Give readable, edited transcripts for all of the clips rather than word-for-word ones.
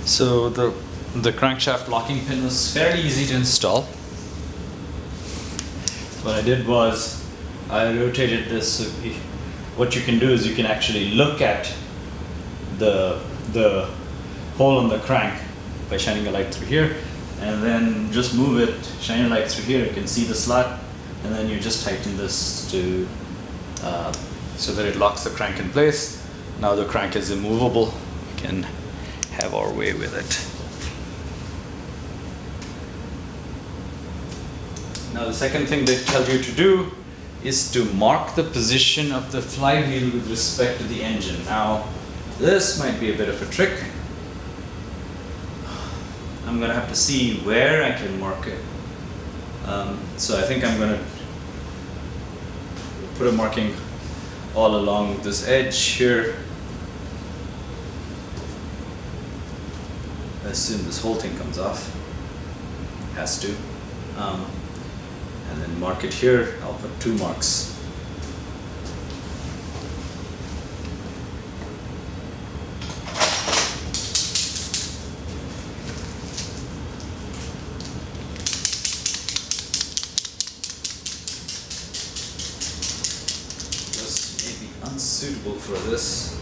So the crankshaft locking pin was fairly easy to install. What I did was I rotated this. So what you can do is you can actually look at the hole in the crank by shining a light through here, and then just move it, shine a light through here, you can see the slot, and then you just tighten this to so that it locks the crank in place. Now the crank is immovable. We can have our way with it. Now the second thing they tell you to do is to mark the position of the flywheel with respect to the engine. Now this might be a bit of a trick. I'm gonna have to see where I can mark it. So I think I'm gonna put a marking all along this edge here. I assume this whole thing comes off. Has to. And then mark it here. I'll put 2 marks. This may be unsuitable for this.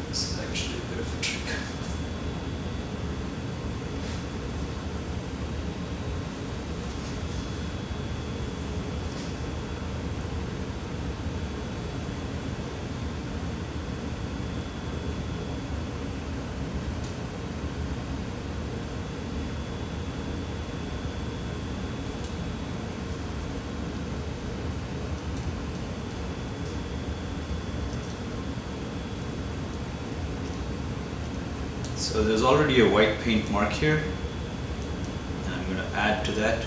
This is actually a bit of a trick. So there's already a white paint mark here, and I'm going to add to that.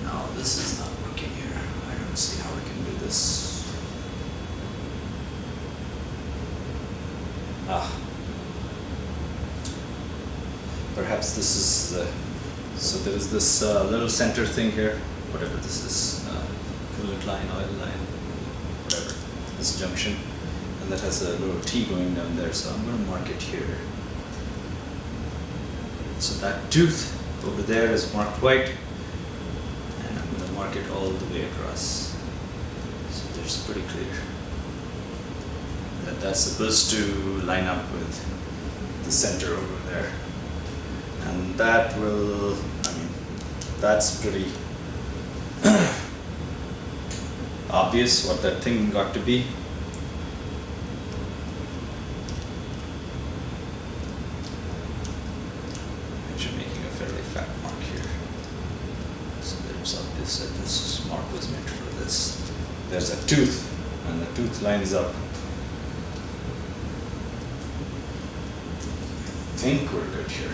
No, this is not working here. I don't see how I can do this. Perhaps this is the, so there is this little center thing here, whatever this is, coolant line, oil line, whatever, this junction, and that has a little T going down there, so I'm going to mark it here. So that tooth over there is marked white, and I'm going to mark it all the way across. So there's pretty clear that that's supposed to line up with the center over there. And that will, I mean, that's pretty obvious what that thing got to be. Actually making a fairly fat mark here. So that it's obvious that this mark was meant for this. There's a tooth, and the tooth lines up. I think we're good here.